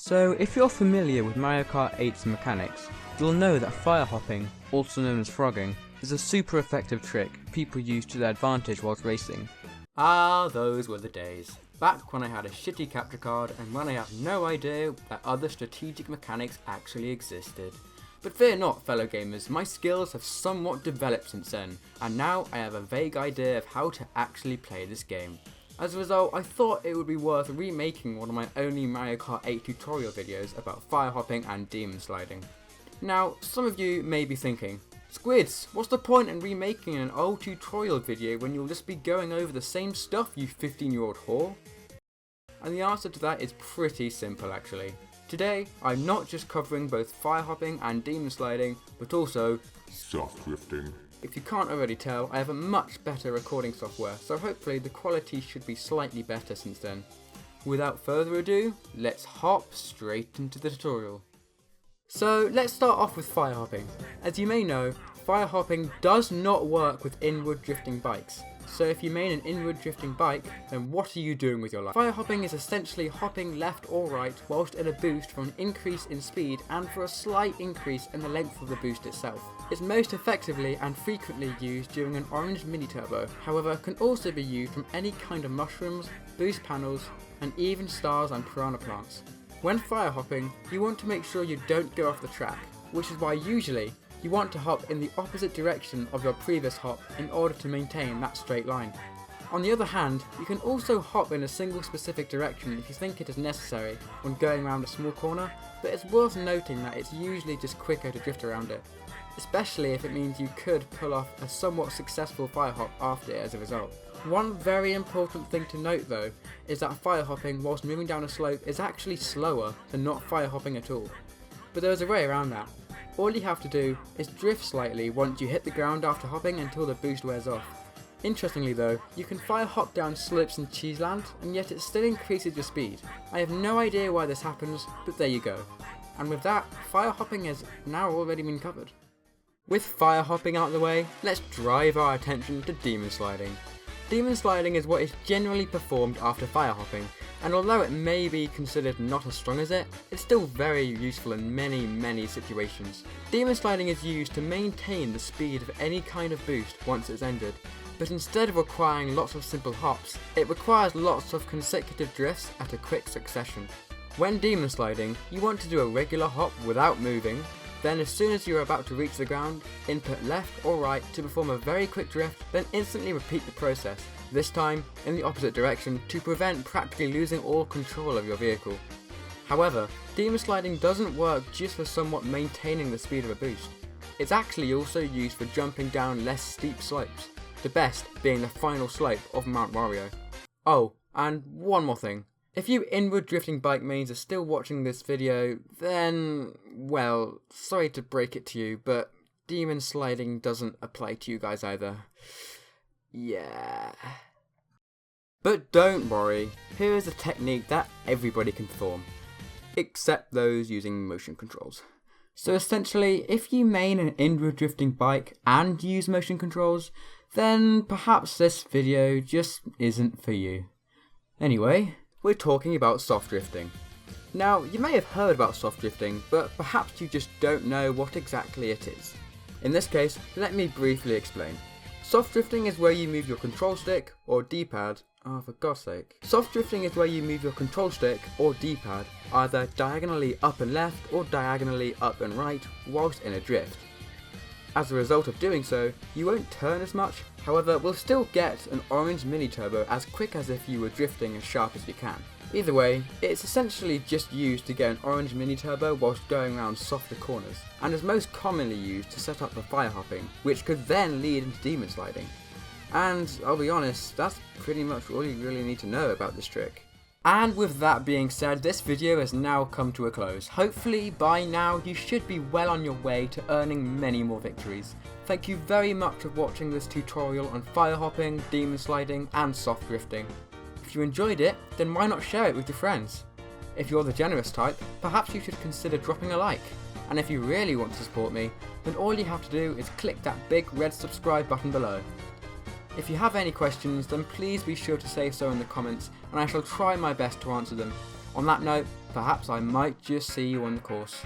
So if you're familiar with Mario Kart 8's mechanics, you'll know that fire hopping, also known as frogging, is a super effective trick people use to their advantage whilst racing. Ah, those were the days. Back when I had a shitty capture card and when I had no idea that other strategic mechanics actually existed. But fear not, fellow gamers, my skills have somewhat developed since then, and now I have a vague idea of how to actually play this game. As a result, I thought it would be worth remaking one of my only Mario Kart 8 tutorial videos about fire hopping and demon sliding. Now, some of you may be thinking, Squids, what's the point in remaking an old tutorial video when you'll just be going over the same stuff, you 15-year-old whore? And the answer to that is pretty simple actually. Today, I'm not just covering both fire hopping and demon sliding, but also soft drifting. If you can't already tell, I have a much better recording software, so hopefully the quality should be slightly better since then. Without further ado, let's hop straight into the tutorial. So let's start off with fire hopping. As you may know, fire hopping does not work with inward drifting bikes. So if you main an inward drifting bike, then what are you doing with your life? Fire hopping is essentially hopping left or right whilst in a boost for an increase in speed and for a slight increase in the length of the boost itself. It's most effectively and frequently used during an orange mini turbo, however can also be used from any kind of mushrooms, boost panels, and even stars and piranha plants. When fire hopping, you want to make sure you don't go off the track, which is why usually you want to hop in the opposite direction of your previous hop in order to maintain that straight line. On the other hand, you can also hop in a single specific direction if you think it is necessary when going around a small corner, but it's worth noting that it's usually just quicker to drift around it, especially if it means you could pull off a somewhat successful fire hop after it as a result. One very important thing to note though, is that fire hopping whilst moving down a slope is actually slower than not fire hopping at all. But there is a way around that. All you have to do is drift slightly once you hit the ground after hopping until the boost wears off. Interestingly though, you can fire hop down slopes in Cheeseland and yet it still increases your speed. I have no idea why this happens, but there you go. And with that, fire hopping has now already been covered. With fire hopping out of the way, let's drive our attention to demon sliding. Demon sliding is what is generally performed after fire hopping, and although it may be considered not as strong as it, it's still very useful in many situations. Demon sliding is used to maintain the speed of any kind of boost once it's ended, but instead of requiring lots of simple hops, it requires lots of consecutive drifts at a quick succession. When demon sliding, you want to do a regular hop without moving, then as soon as you're about to reach the ground, input left or right to perform a very quick drift, then instantly repeat the process, this time in the opposite direction to prevent practically losing all control of your vehicle. However, demon sliding doesn't work just for somewhat maintaining the speed of a boost. It's actually also used for jumping down less steep slopes, the best being the final slope of Mount Mario. Oh, and one more thing. If you inward drifting bike mains are still watching this video, then, well, sorry to break it to you, but demon sliding doesn't apply to you guys either. Yeah. But don't worry, here is a technique that everybody can perform, except those using motion controls. So essentially, if you main an inward drifting bike and use motion controls, then perhaps this video just isn't for you. Anyway, we're talking about soft drifting. Now, you may have heard about soft drifting, but perhaps you just don't know what exactly it is. In this case, let me briefly explain. Soft drifting is where you move your control stick or D-pad, oh for God's sake. Soft drifting is where you move your control stick or D-pad either diagonally up and left or diagonally up and right whilst in a drift. As a result of doing so, you won't turn as much, however will still get an orange mini turbo as quick as if you were drifting as sharp as you can. Either way, it's essentially just used to get an orange mini turbo whilst going around softer corners, and is most commonly used to set up for fire hopping, which could then lead into demon sliding. And I'll be honest, that's pretty much all you really need to know about this trick. And with that being said, this video has now come to a close. Hopefully by now you should be well on your way to earning many more victories. Thank you very much for watching this tutorial on fire hopping, demon sliding and soft drifting. If you enjoyed it, then why not share it with your friends? If you're the generous type, perhaps you should consider dropping a like. And if you really want to support me, then all you have to do is click that big red subscribe button below. If you have any questions, then please be sure to say so in the comments and I shall try my best to answer them. On that note, Perhaps I might just see you on the course.